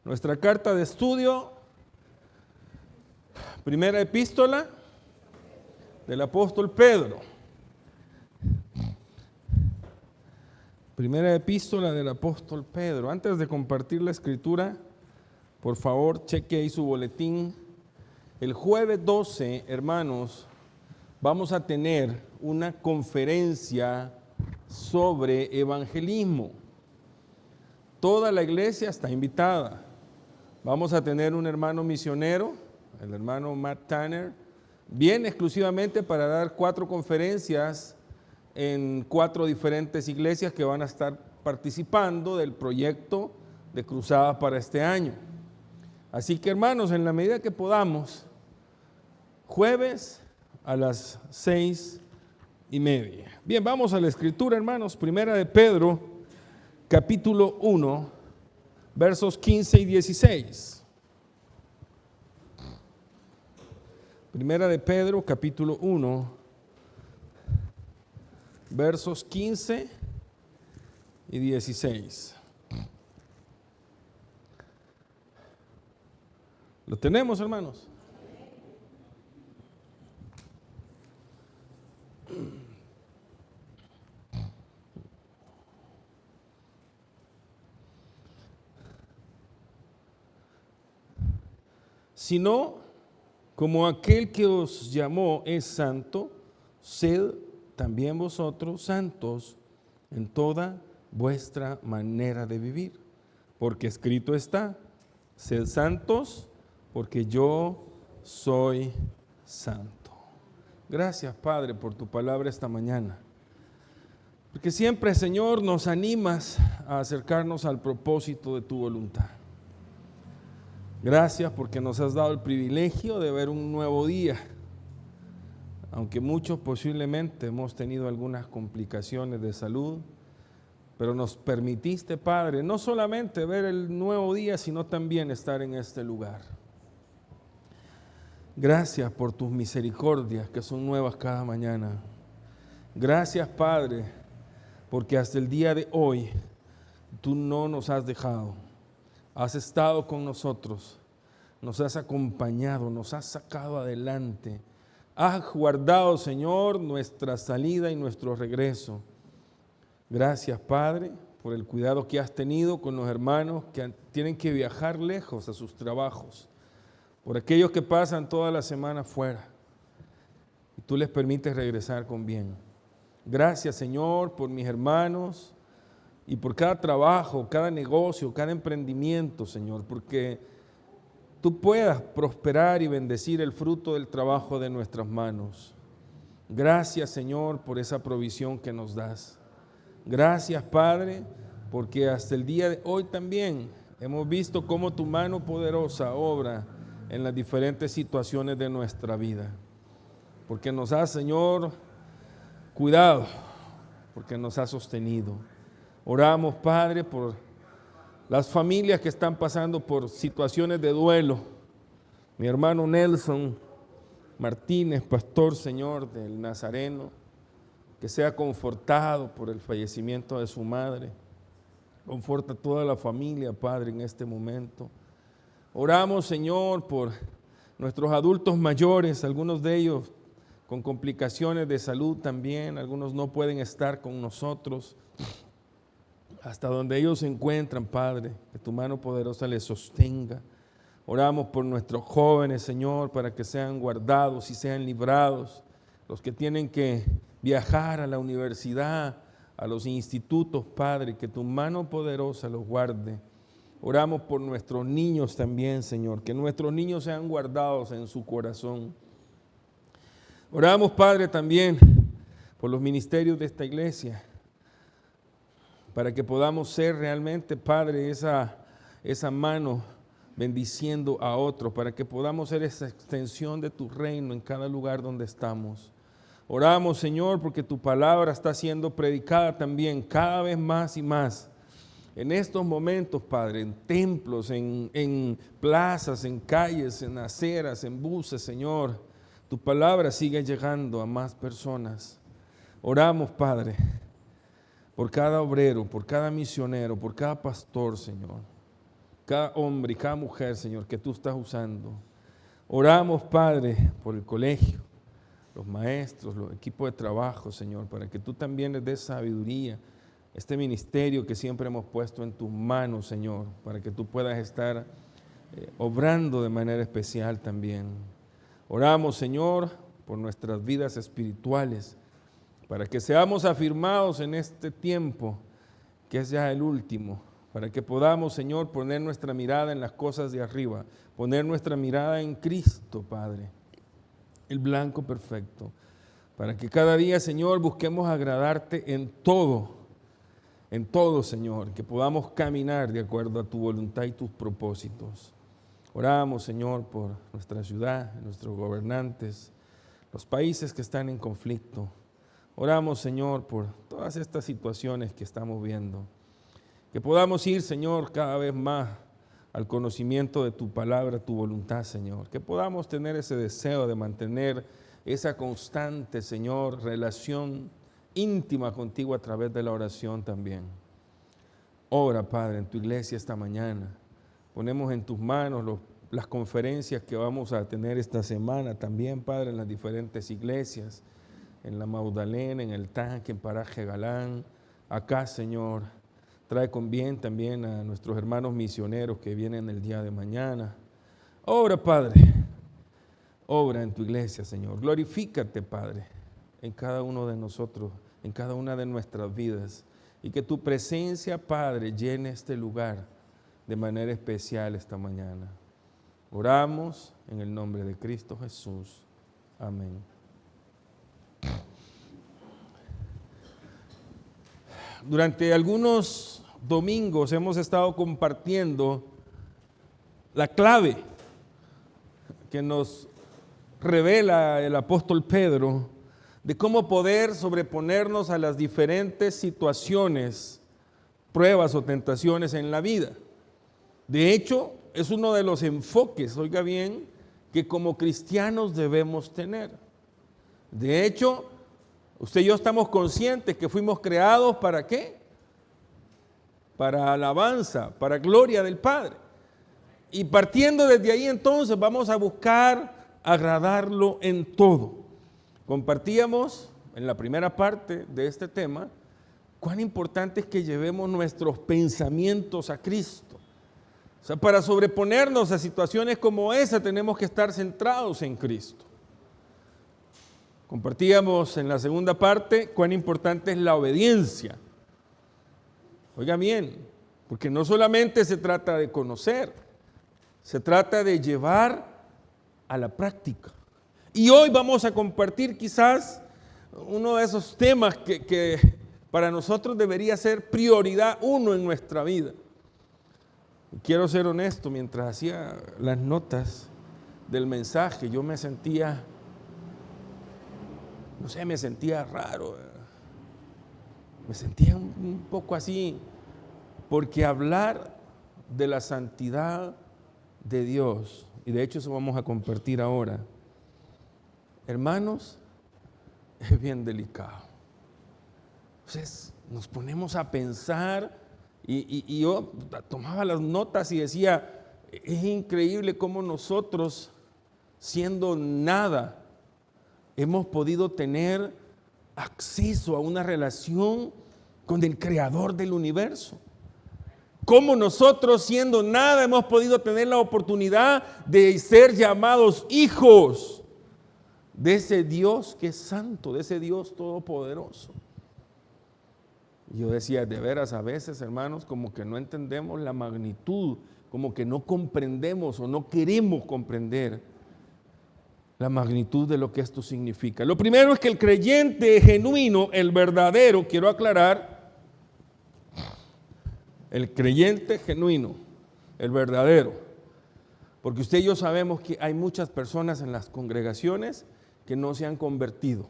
Nuestra carta de estudio, primera epístola del apóstol Pedro. Primera epístola del apóstol Pedro. Antes de compartir la escritura, por favor, cheque ahí su boletín. El jueves 12, hermanos, vamos a tener una conferencia sobre evangelismo. Toda la iglesia está invitada. Vamos a tener un hermano misionero, el hermano Matt Tanner, viene exclusivamente para dar 4 conferencias en 4 diferentes iglesias que van a estar participando del proyecto de Cruzadas para este año. Así que, hermanos, en la medida que podamos, jueves a las 6:30. Bien, vamos a la escritura, hermanos. Primera de Pedro, capítulo 1. Versos 15 y 16. Primera de Pedro, capítulo 1, versos 15 y 16. ¿Lo tenemos, hermanos? Sino, como aquel que os llamó es santo, sed también vosotros santos en toda vuestra manera de vivir. Porque escrito está, sed santos, porque yo soy santo. Gracias, Padre, por tu palabra esta mañana. Porque siempre, Señor, nos animas a acercarnos al propósito de tu voluntad. Gracias porque nos has dado el privilegio de ver un nuevo día, aunque muchos posiblemente hemos tenido algunas complicaciones de salud, pero nos permitiste, Padre, no solamente ver el nuevo día, sino también estar en este lugar. Gracias por tus misericordias que son nuevas cada mañana. Gracias, Padre, porque hasta el día de hoy tú no nos has dejado. Has estado con nosotros, nos has acompañado, nos has sacado adelante. Has guardado, Señor, nuestra salida y nuestro regreso. Gracias, Padre, por el cuidado que has tenido con los hermanos que tienen que viajar lejos a sus trabajos, por aquellos que pasan toda la semana fuera y tú les permites regresar con bien. Gracias, Señor, por mis hermanos y por cada trabajo, cada negocio, cada emprendimiento, Señor, porque tú puedas prosperar y bendecir el fruto del trabajo de nuestras manos. Gracias, Señor, por esa provisión que nos das. Gracias, Padre, porque hasta el día de hoy también hemos visto cómo tu mano poderosa obra en las diferentes situaciones de nuestra vida. Porque nos has, Señor, cuidado, porque nos has sostenido. Oramos, Padre, por las familias que están pasando por situaciones de duelo. Mi hermano Nelson Martínez, pastor, Señor, del Nazareno, que sea confortado por el fallecimiento de su madre. Conforta a toda la familia, Padre, en este momento. Oramos, Señor, por nuestros adultos mayores, algunos de ellos con complicaciones de salud también, algunos no pueden estar con nosotros. Hasta donde ellos se encuentran, Padre, que tu mano poderosa les sostenga. Oramos por nuestros jóvenes, Señor, para que sean guardados y sean librados. Los que tienen que viajar a la universidad, a los institutos, Padre, que tu mano poderosa los guarde. Oramos por nuestros niños también, Señor, que nuestros niños sean guardados en su corazón. Oramos, Padre, también por los ministerios de esta iglesia, para que podamos ser realmente, Padre, esa mano bendiciendo a otros, para que podamos ser esa extensión de tu reino en cada lugar donde estamos. Oramos, Señor, porque tu palabra está siendo predicada también cada vez más y más. En estos momentos, Padre, en templos, en plazas, en calles, en aceras, en buses, Señor, tu palabra sigue llegando a más personas. Oramos, Padre, por cada obrero, por cada misionero, por cada pastor, Señor, cada hombre y cada mujer, Señor, que tú estás usando. Oramos, Padre, por el colegio, los maestros, los equipos de trabajo, Señor, para que tú también les des sabiduría, este ministerio que siempre hemos puesto en tus manos, Señor, para que tú puedas estar obrando de manera especial también. Oramos, Señor, por nuestras vidas espirituales, para que seamos afirmados en este tiempo, que es ya el último, para que podamos, Señor, poner nuestra mirada en las cosas de arriba, poner nuestra mirada en Cristo, Padre, el blanco perfecto, para que cada día, Señor, busquemos agradarte en todo, Señor, que podamos caminar de acuerdo a tu voluntad y tus propósitos. Oramos, Señor, por nuestra ciudad, nuestros gobernantes, los países que están en conflicto. Oramos, Señor, por todas estas situaciones que estamos viendo. Que podamos ir, Señor, cada vez más al conocimiento de tu palabra, tu voluntad, Señor. Que podamos tener ese deseo de mantener esa constante, Señor, relación íntima contigo a través de la oración también. Obra, Padre, en tu iglesia esta mañana. Ponemos en tus manos las conferencias que vamos a tener esta semana también, Padre, en las diferentes iglesias, en la Magdalena, en el Tanque, en Paraje Galán. Acá, Señor, trae con bien también a nuestros hermanos misioneros que vienen el día de mañana. Obra, Padre, obra en tu iglesia, Señor. Glorifícate, Padre, en cada uno de nosotros, en cada una de nuestras vidas. Y que tu presencia, Padre, llene este lugar de manera especial esta mañana. Oramos en el nombre de Cristo Jesús. Amén. Durante algunos domingos hemos estado compartiendo la clave que nos revela el apóstol Pedro de cómo poder sobreponernos a las diferentes situaciones, pruebas o tentaciones en la vida. De hecho, es uno de los enfoques, oiga bien, que como cristianos debemos tener. De hecho, usted y yo estamos conscientes que fuimos creados ¿para qué? Para alabanza, para gloria del Padre. Y partiendo desde ahí entonces vamos a buscar agradarlo en todo. Compartíamos en la primera parte de este tema cuán importante es que llevemos nuestros pensamientos a Cristo. O sea, para sobreponernos a situaciones como esa tenemos que estar centrados en Cristo. Compartíamos en la segunda parte cuán importante es la obediencia. Oiga bien, porque no solamente se trata de conocer, se trata de llevar a la práctica. Y hoy vamos a compartir quizás uno de esos temas que para nosotros debería ser prioridad uno en nuestra vida. Quiero ser honesto, mientras hacía las notas del mensaje, yo me sentía, no sé, me sentía raro, me sentía un poco así, porque hablar de la santidad de Dios, y de hecho eso vamos a compartir ahora, hermanos, es bien delicado. Entonces nos ponemos a pensar y yo tomaba las notas y decía, es increíble cómo nosotros, siendo nada, hemos podido tener acceso a una relación con el Creador del universo. Cómo nosotros, siendo nada, hemos podido tener la oportunidad de ser llamados hijos de ese Dios que es santo, de ese Dios todopoderoso. Yo decía, de veras, a veces, hermanos, como que no entendemos la magnitud, como que no comprendemos o no queremos comprender la magnitud de lo que esto significa. Lo primero es que el creyente genuino, el verdadero, quiero aclarar, el creyente genuino, el verdadero, porque usted y yo sabemos que hay muchas personas en las congregaciones que no se han convertido.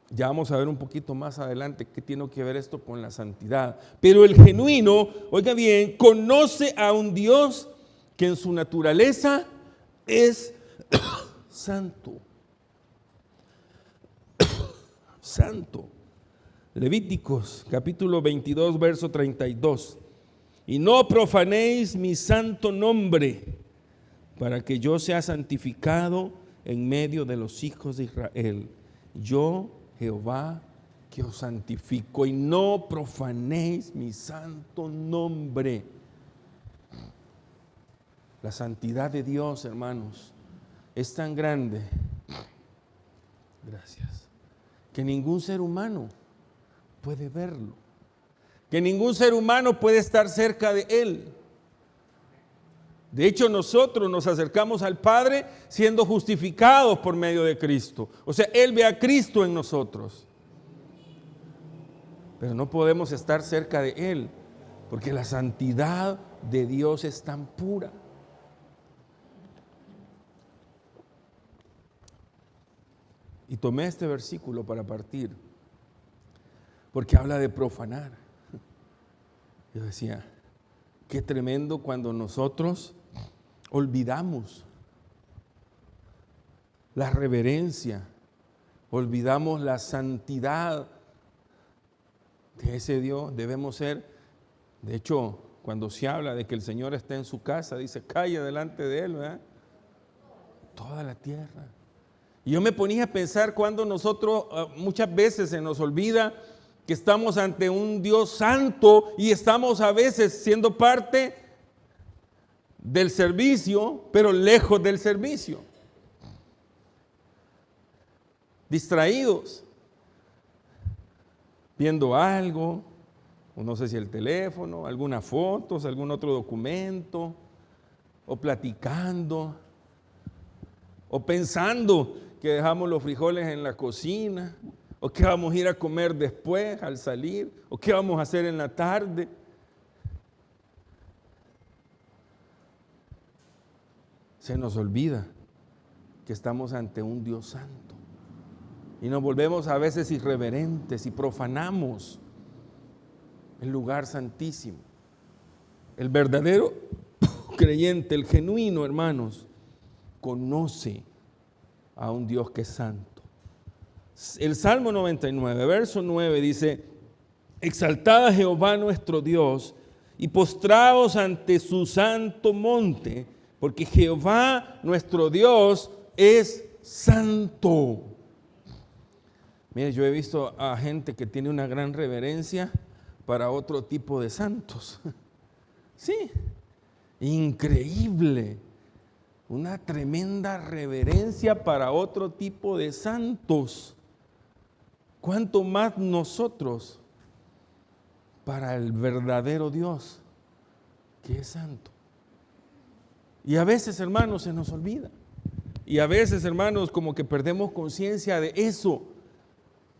Ya vamos a ver un poquito más adelante qué tiene que ver esto con la santidad. Pero el genuino, oiga bien, conoce a un Dios que en su naturaleza es santo. Santo. Levíticos capítulo 22, verso 32. Y no profanéis mi santo nombre, para que yo sea santificado en medio de los hijos de Israel. Yo, Jehová, que os santifico, y no profanéis mi santo nombre. La santidad de Dios, hermanos, es tan grande, gracias, que ningún ser humano puede verlo, que ningún ser humano puede estar cerca de Él. De hecho, nosotros nos acercamos al Padre siendo justificados por medio de Cristo. O sea, Él ve a Cristo en nosotros. Pero no podemos estar cerca de Él, porque la santidad de Dios es tan pura. Y tomé este versículo para partir, porque habla de profanar. Yo decía, qué tremendo cuando nosotros olvidamos la reverencia, olvidamos la santidad de ese Dios. Debemos ser, de hecho, cuando se habla de que el Señor está en su casa, dice, calla delante de Él, ¿verdad? Toda la tierra. Y yo me ponía a pensar cuando nosotros muchas veces se nos olvida que estamos ante un Dios santo y estamos a veces siendo parte del servicio, pero lejos del servicio. Distraídos, viendo algo, o no sé si el teléfono, algunas fotos, algún otro documento, o platicando, o pensando que dejamos los frijoles en la cocina, o qué vamos a ir a comer después al salir, o qué vamos a hacer en la tarde. Se nos olvida que estamos ante un Dios santo y nos volvemos a veces irreverentes y profanamos el lugar santísimo. El verdadero creyente, el genuino, hermanos, conoce a un Dios que es santo. El Salmo 99, verso 9 dice, exaltad a Jehová nuestro Dios y postraos ante su santo monte, porque Jehová nuestro Dios es santo. Mire, yo he visto a gente que tiene una gran reverencia para otro tipo de santos. Sí, increíble. Una tremenda reverencia para otro tipo de santos. ¿Cuánto más nosotros para el verdadero Dios que es santo? Y a veces, hermanos, se nos olvida. Y a veces, hermanos, como que perdemos conciencia de eso.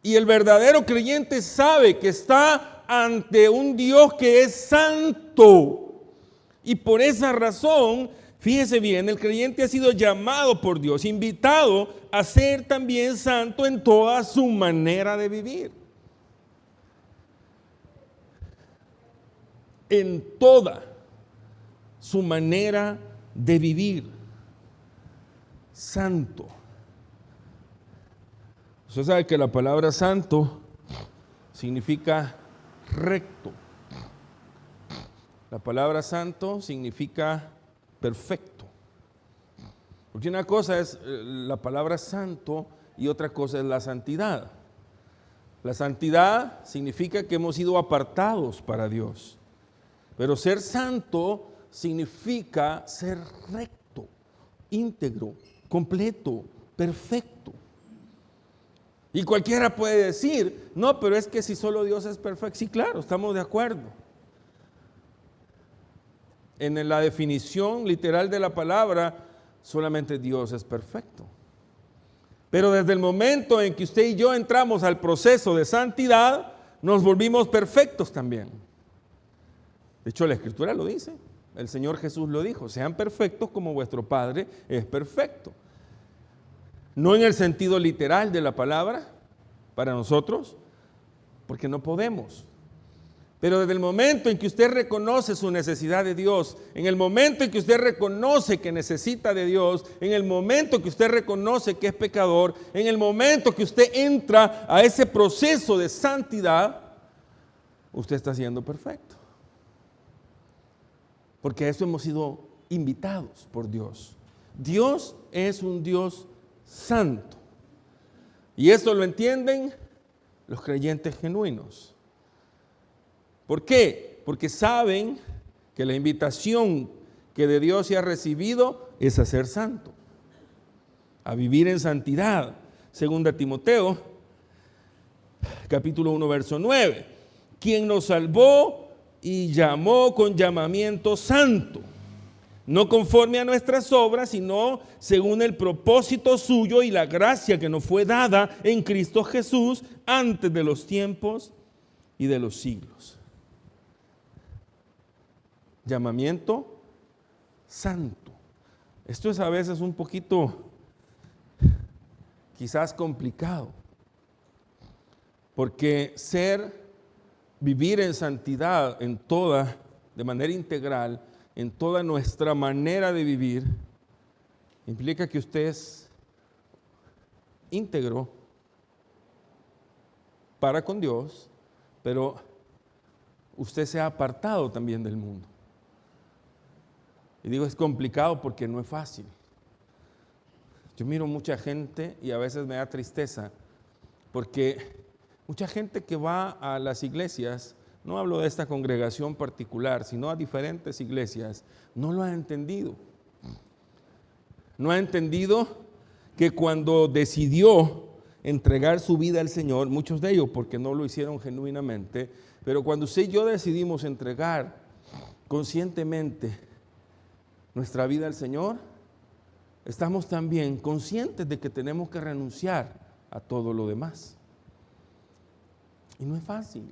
Y el verdadero creyente sabe que está ante un Dios que es santo. Y por esa razón, fíjese bien, el creyente ha sido llamado por Dios, invitado a ser también santo en toda su manera de vivir. En toda su manera de vivir. Santo. Usted sabe que la palabra santo significa recto. La palabra santo significa perfecto. Porque una cosa es la palabra santo y otra cosa es la santidad. La santidad significa que hemos sido apartados para Dios. Pero ser santo significa ser recto, íntegro, completo, perfecto. Y cualquiera puede decir, no, pero es que si solo Dios es perfecto. Sí, claro, estamos de acuerdo. En la definición literal de la palabra, solamente Dios es perfecto. Pero desde el momento en que usted y yo entramos al proceso de santidad, nos volvimos perfectos también. De hecho, la Escritura lo dice. El Señor Jesús lo dijo, sean perfectos como vuestro Padre es perfecto. No en el sentido literal de la palabra, para nosotros, porque no podemos. Pero desde el momento en que usted reconoce su necesidad de Dios, en el momento en que usted reconoce que necesita de Dios, en el momento que usted reconoce que es pecador, en el momento que usted entra a ese proceso de santidad, usted está siendo perfecto. Porque a eso hemos sido invitados por Dios. Dios es un Dios santo. Y eso lo entienden los creyentes genuinos. ¿Por qué? Porque saben que la invitación que de Dios se ha recibido es a ser santo, a vivir en santidad. Segunda Timoteo, capítulo 1, verso 9. Quien nos salvó y llamó con llamamiento santo, no conforme a nuestras obras, sino según el propósito suyo y la gracia que nos fue dada en Cristo Jesús antes de los tiempos y de los siglos. Llamamiento santo. Esto es a veces un poquito, quizás complicado, porque vivir en santidad de manera integral, en toda nuestra manera de vivir, implica que usted es íntegro para con Dios, pero usted se ha apartado también del mundo. Y digo, es complicado porque no es fácil. Yo miro mucha gente y a veces me da tristeza, porque mucha gente que va a las iglesias, no hablo de esta congregación particular, sino a diferentes iglesias, no lo ha entendido. No ha entendido que cuando decidió entregar su vida al Señor, muchos de ellos porque no lo hicieron genuinamente, pero cuando usted y yo decidimos entregar conscientemente nuestra vida al Señor, estamos también conscientes de que tenemos que renunciar a todo lo demás. Y no es fácil,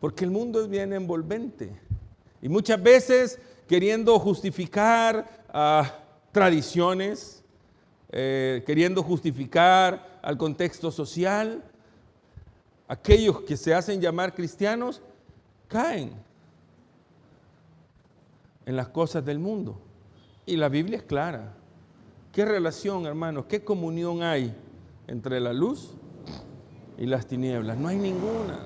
porque el mundo es bien envolvente. Y muchas veces queriendo justificar tradiciones, queriendo justificar al contexto social, aquellos que se hacen llamar cristianos caen en las cosas del mundo. Y la Biblia es clara. ¿Qué relación, hermanos, qué comunión hay entre la luz y las tinieblas? No hay ninguna.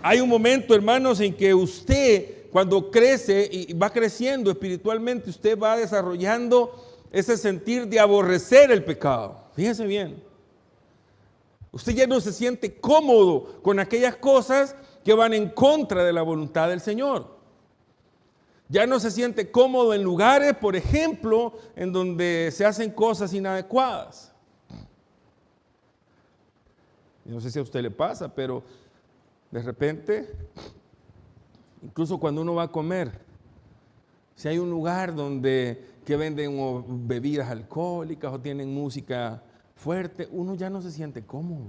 Hay un momento, hermanos, en que usted, cuando crece y va creciendo espiritualmente, usted va desarrollando ese sentir de aborrecer el pecado. Fíjense bien. Usted ya no se siente cómodo con aquellas cosas que van en contra de la voluntad del Señor. Ya no se siente cómodo en lugares, por ejemplo, en donde se hacen cosas inadecuadas. No sé si a usted le pasa, pero de repente, incluso cuando uno va a comer, si hay un lugar que venden bebidas alcohólicas o tienen música fuerte, uno ya no se siente cómodo.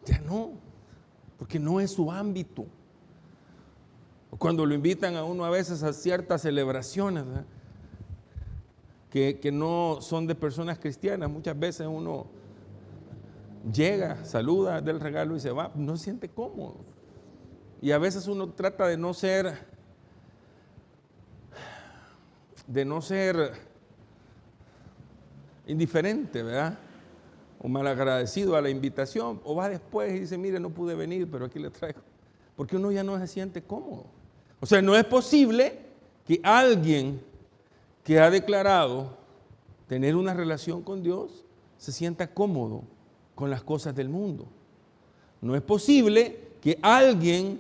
Ya no, porque no es su ámbito. Cuando lo invitan a uno a veces a ciertas celebraciones, ¿verdad?, que no son de personas cristianas, muchas veces uno llega, saluda, da el regalo y se va, no se siente cómodo. Y a veces uno trata de no ser indiferente, ¿verdad?, o malagradecido a la invitación, o va después y dice, mire, no pude venir, pero aquí le traigo, porque uno ya no se siente cómodo. O sea, no es posible que alguien que ha declarado tener una relación con Dios se sienta cómodo con las cosas del mundo. No es posible que alguien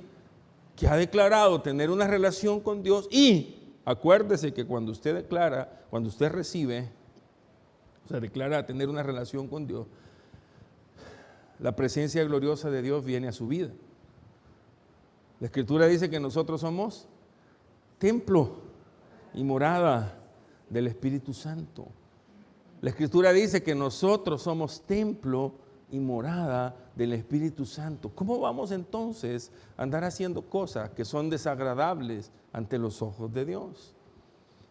que ha declarado tener una relación con Dios, y acuérdese que cuando usted declara, cuando usted recibe, o sea, declara tener una relación con Dios, la presencia gloriosa de Dios viene a su vida. La Escritura dice que nosotros somos templo y morada del Espíritu Santo. La Escritura dice que nosotros somos templo y morada del Espíritu Santo. ¿Cómo vamos entonces a andar haciendo cosas que son desagradables ante los ojos de Dios?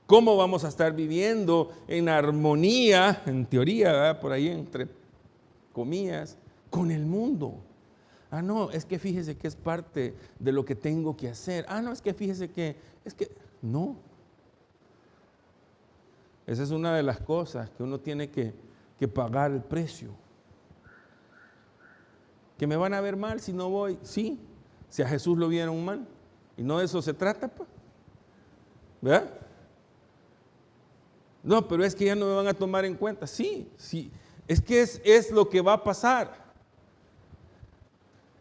¿Cómo vamos a estar viviendo en armonía, en teoría, ¿verdad?, por ahí entre comillas, con el mundo? Ah, no, es que fíjese que es parte de lo que tengo que hacer. Ah, no, es que fíjese que, no. Esa es una de las cosas que uno tiene que pagar el precio. ¿Que me van a ver mal si no voy? Sí, si a Jesús lo vieron mal. Y no de eso se trata, pues. ¿Verdad? No, pero es que ya no me van a tomar en cuenta. Sí, sí, es que es lo que va a pasar.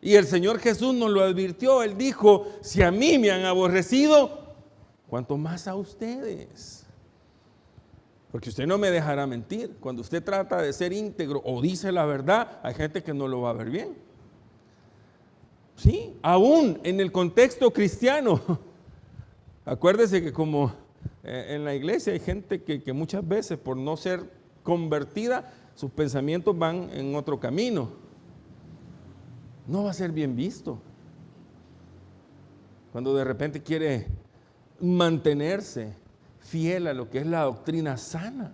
Y el Señor Jesús nos lo advirtió. Él dijo, si a mí me han aborrecido, ¿cuánto más a ustedes? Porque usted no me dejará mentir. Cuando usted trata de ser íntegro o dice la verdad, hay gente que no lo va a ver bien. Sí, aún en el contexto cristiano. Acuérdese que como en la iglesia hay gente que muchas veces por no ser convertida, sus pensamientos van en otro camino. No va a ser bien visto. Cuando de repente quiere mantenerse fiel a lo que es la doctrina sana.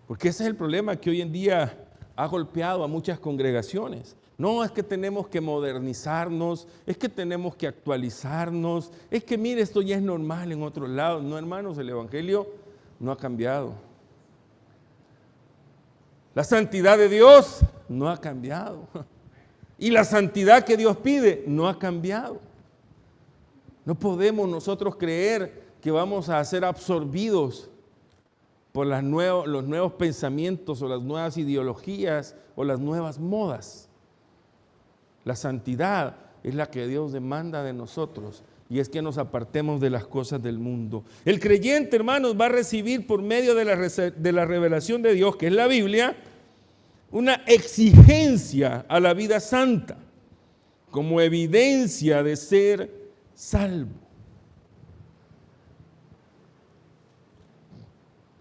Porque ese es el problema que hoy en día ha golpeado a muchas congregaciones. No, es que tenemos que modernizarnos, es que tenemos que actualizarnos, es que mire, esto ya es normal en otros lados. No, hermanos, el Evangelio no ha cambiado. La santidad de Dios no ha cambiado. Y la santidad que Dios pide no ha cambiado. No podemos nosotros creer que vamos a ser absorbidos por los nuevos pensamientos o las nuevas ideologías o las nuevas modas. La santidad es la que Dios demanda de nosotros y es que nos apartemos de las cosas del mundo. El creyente, hermanos, va a recibir por medio de la revelación de Dios, que es la Biblia, una exigencia a la vida santa como evidencia de ser salvo.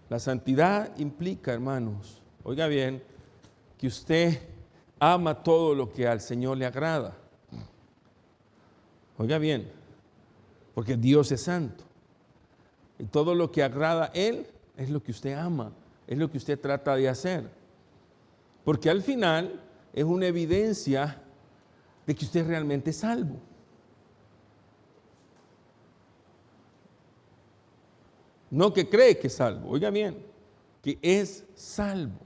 La santidad implica, hermanos, oiga bien, que usted ama todo lo que al Señor le agrada. Oiga bien, porque Dios es santo. Y todo lo que agrada a Él es lo que usted ama, es lo que usted trata de hacer. Porque al final es una evidencia de que usted realmente es salvo. No que cree que es salvo, oiga bien, que es salvo.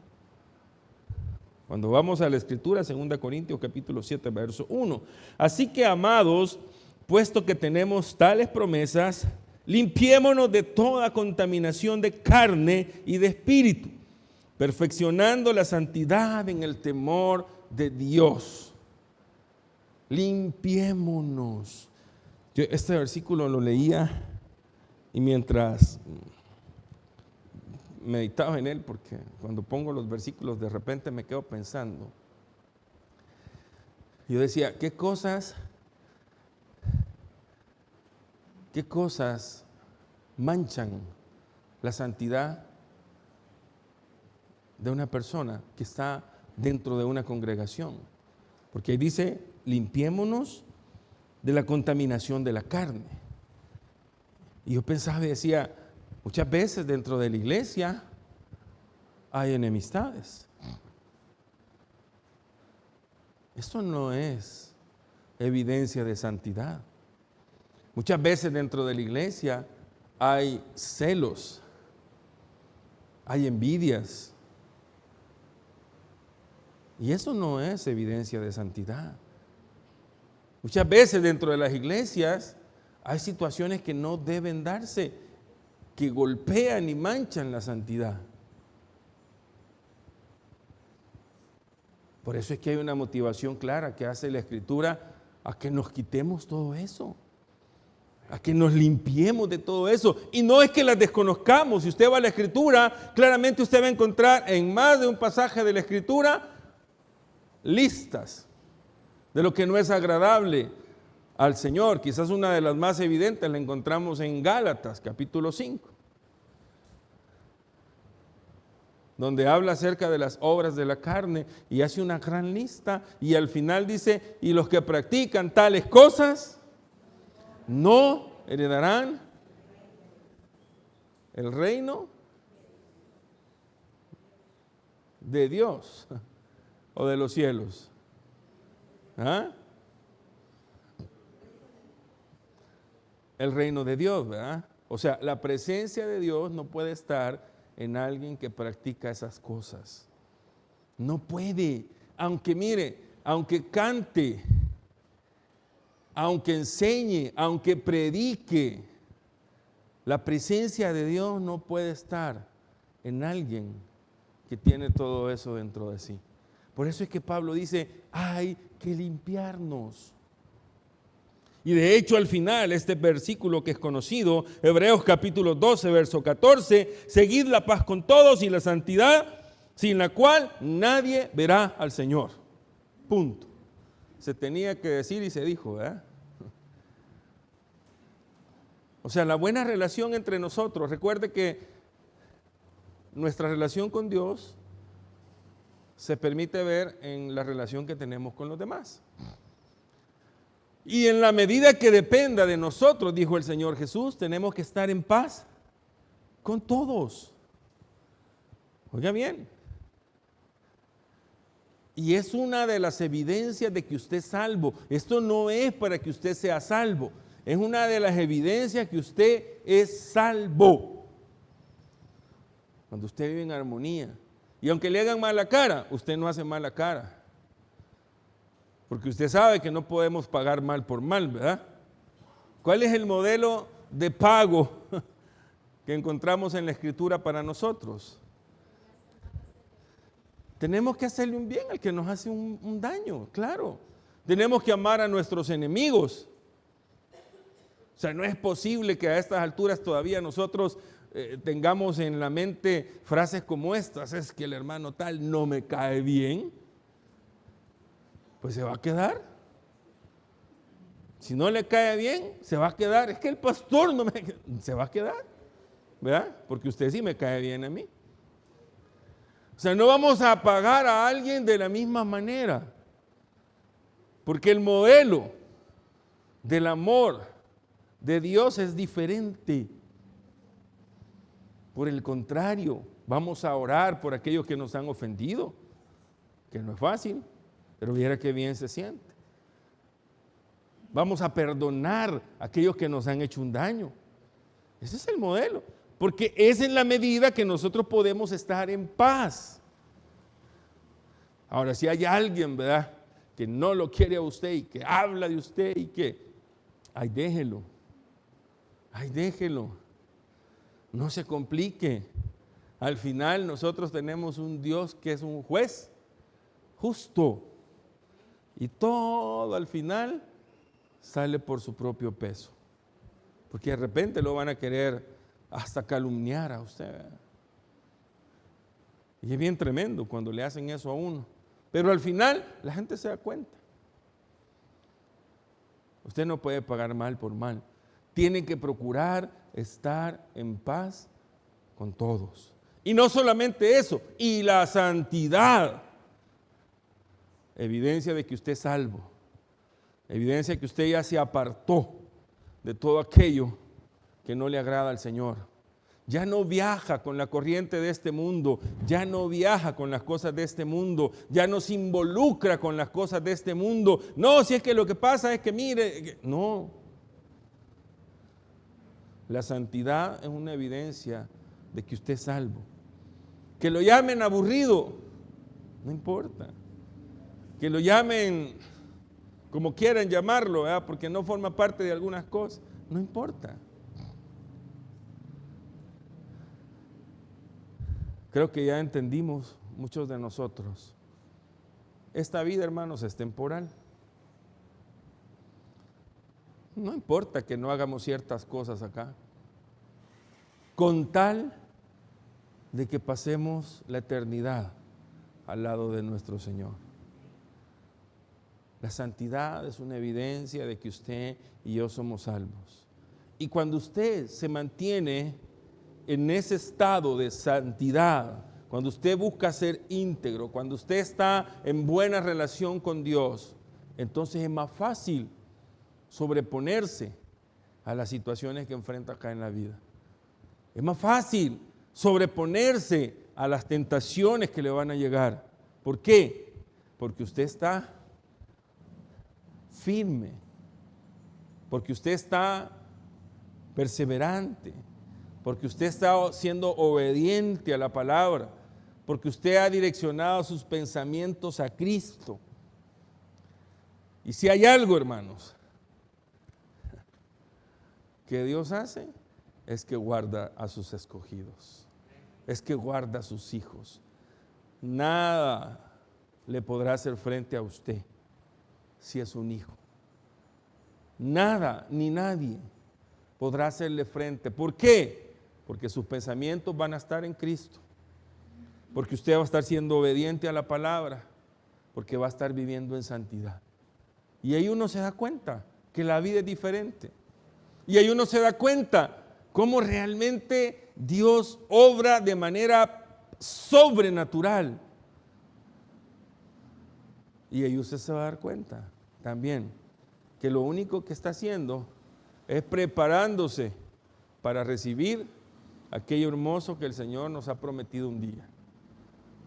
Cuando vamos a la Escritura, 2 Corintios capítulo 7, verso 1. Así que, amados, puesto que tenemos tales promesas, limpiémonos de toda contaminación de carne y de espíritu, perfeccionando la santidad en el temor de Dios. Limpiémonos. Yo este versículo lo leía y mientras meditaba en él, porque cuando pongo los versículos de repente me quedo pensando. Yo decía, ¿qué cosas manchan la santidad de una persona que está dentro de una congregación? Porque ahí dice, limpiémonos de la contaminación de la carne. Y yo pensaba y decía, muchas veces dentro de la iglesia hay enemistades. Esto no es evidencia de santidad. Muchas veces dentro de la iglesia hay celos, hay envidias. Y eso no es evidencia de santidad. Muchas veces dentro de las iglesias hay situaciones que no deben darse, que golpean y manchan la santidad. Por eso es que hay una motivación clara que hace la Escritura a que nos quitemos todo eso, a que nos limpiemos de todo eso. Y no es que las desconozcamos. Si usted va a la Escritura, claramente usted va a encontrar en más de un pasaje de la Escritura listas de lo que no es agradable al Señor. Quizás una de las más evidentes la encontramos en Gálatas, capítulo 5, donde habla acerca de las obras de la carne y hace una gran lista y al final dice, y los que practican tales cosas no heredarán el reino de Dios o de los cielos. ¿Ah? El reino de Dios, ¿verdad? O sea, la presencia de Dios no puede estar en alguien que practica esas cosas. No puede. Aunque mire, aunque cante, aunque enseñe, aunque predique, la presencia de Dios no puede estar en alguien que tiene todo eso dentro de sí. Por eso es que Pablo dice, hay que limpiarnos. Y de hecho al final, este versículo que es conocido, Hebreos capítulo 12, verso 14, seguid la paz con todos y la santidad, sin la cual nadie verá al Señor. Punto. Se tenía que decir y se dijo, ¿verdad? O sea, la buena relación entre nosotros. Recuerde que nuestra relación con Dios se permite ver en la relación que tenemos con los demás. Y en la medida que dependa de nosotros, dijo el Señor Jesús, tenemos que estar en paz con todos. Oiga bien. Y es una de las evidencias de que usted es salvo. Esto no es para que usted sea salvo. Es una de las evidencias que usted es salvo. Cuando usted vive en armonía. Y aunque le hagan mala cara, usted no hace mala cara. Porque usted sabe que no podemos pagar mal por mal, ¿verdad? ¿Cuál es el modelo de pago que encontramos en la Escritura para nosotros? Tenemos que hacerle un bien al que nos hace un daño, claro. Tenemos que amar a nuestros enemigos. O sea, no es posible que a estas alturas todavía nosotros tengamos en la mente frases como estas. Es que el hermano tal no me cae bien. Pues se va a quedar. Si no le cae bien, se va a quedar. Es que el pastor no me... Se va a quedar, ¿verdad? Porque usted sí me cae bien a mí. O sea, no vamos a pagar a alguien de la misma manera. Porque el modelo del amor de Dios es diferente. Por el contrario, vamos a orar por aquellos que nos han ofendido, que no es fácil. Pero viera qué bien se siente. Vamos a perdonar a aquellos que nos han hecho un daño. Ese es el modelo. Porque es en la medida que nosotros podemos estar en paz. Ahora, si hay alguien, ¿verdad?, que no lo quiere a usted y que habla de usted y que, ay, déjelo. Ay, déjelo. No se complique. Al final nosotros tenemos un Dios que es un juez justo. Y todo al final sale por su propio peso. Porque de repente lo van a querer hasta calumniar a usted. Y es bien tremendo cuando le hacen eso a uno. Pero al final la gente se da cuenta. Usted no puede pagar mal por mal. Tiene que procurar estar en paz con todos. Y no solamente eso, y la santidad. Evidencia de que usted es salvo. Evidencia de que usted ya se apartó de todo aquello que no le agrada al Señor. Ya no viaja con la corriente de este mundo. Ya no viaja con las cosas de este mundo. Ya no se involucra con las cosas de este mundo. No, si es que lo que pasa es que mire, no. La santidad es una evidencia de que usted es salvo. Que lo llamen aburrido, no importa. Que lo llamen como quieran llamarlo, ¿verdad?, porque no forma parte de algunas cosas, no importa. Creo que ya entendimos muchos de nosotros. Esta vida, hermanos, es temporal. No importa que no hagamos ciertas cosas acá, con tal de que pasemos la eternidad al lado de nuestro Señor. La santidad es una evidencia de que usted y yo somos salvos. Y cuando usted se mantiene en ese estado de santidad, cuando usted busca ser íntegro, cuando usted está en buena relación con Dios, entonces es más fácil sobreponerse a las situaciones que enfrenta acá en la vida. Es más fácil sobreponerse a las tentaciones que le van a llegar. ¿Por qué? Porque usted está firme, porque usted está perseverante, porque usted está siendo obediente a la palabra, porque usted ha direccionado sus pensamientos a Cristo. Y si hay algo, hermanos, que Dios hace, es que guarda a sus escogidos, es que guarda a sus hijos. Nada le podrá hacer frente a usted si es un hijo. Nada ni nadie podrá hacerle frente. ¿Por qué? Porque sus pensamientos van a estar en Cristo, porque usted va a estar siendo obediente a la palabra, porque va a estar viviendo en santidad. Y ahí uno se da cuenta que la vida es diferente. Y ahí uno se da cuenta cómo realmente Dios obra de manera sobrenatural. Y ahí usted se va a dar cuenta también que lo único que está haciendo es preparándose para recibir aquello hermoso que el Señor nos ha prometido un día.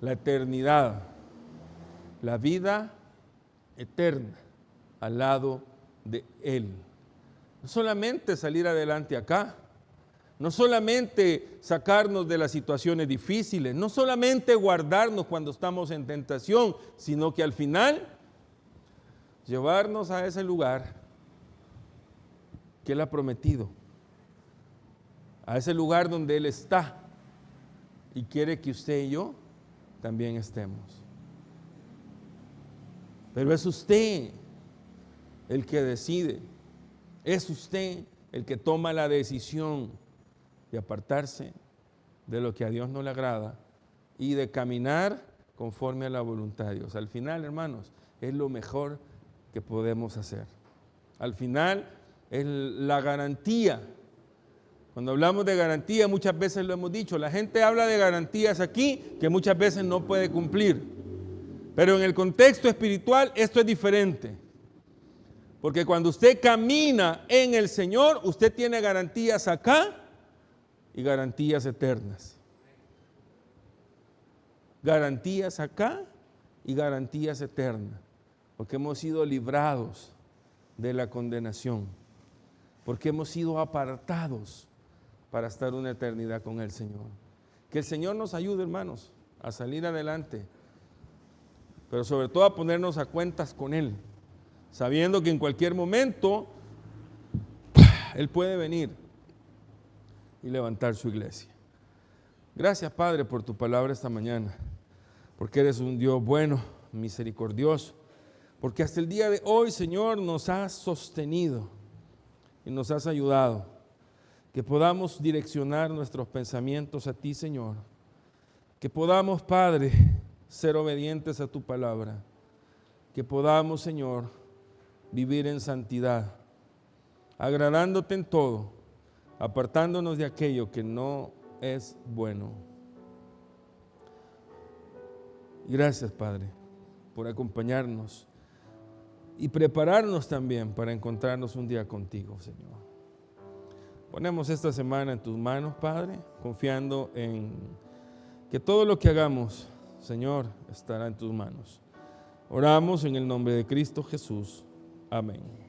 La eternidad, la vida eterna al lado de Él. No solamente salir adelante acá, no solamente sacarnos de las situaciones difíciles, no solamente guardarnos cuando estamos en tentación, sino que al final llevarnos a ese lugar que Él ha prometido, a ese lugar donde Él está y quiere que usted y yo también estemos. Pero es usted el que decide, es usted el que toma la decisión de apartarse de lo que a Dios no le agrada y de caminar conforme a la voluntad de Dios. Al final, hermanos, es lo mejor que podemos hacer. Al final es la garantía. Cuando hablamos de garantía, muchas veces lo hemos dicho, la gente habla de garantías aquí que muchas veces no puede cumplir. Pero en el contexto espiritual esto es diferente. Porque cuando usted camina en el Señor, usted tiene garantías acá y garantías eternas. Garantías acá y garantías eternas. Porque hemos sido librados de la condenación. Porque hemos sido apartados para estar una eternidad con el Señor. Que el Señor nos ayude, hermanos, a salir adelante. Pero sobre todo a ponernos a cuentas con Él, sabiendo que en cualquier momento Él puede venir y levantar su iglesia. Gracias, Padre, por tu palabra esta mañana, porque eres un Dios bueno, misericordioso, porque hasta el día de hoy, Señor, nos has sostenido y nos has ayudado, que podamos direccionar nuestros pensamientos a ti, Señor, que podamos, Padre, ser obedientes a tu palabra, que podamos, Señor, vivir en santidad, agradándote en todo, apartándonos de aquello que no es bueno. Y gracias, Padre, por acompañarnos y prepararnos también para encontrarnos un día contigo, Señor. Ponemos esta semana en tus manos, Padre, confiando en que todo lo que hagamos, Señor, estará en tus manos. Oramos en el nombre de Cristo Jesús. Amén.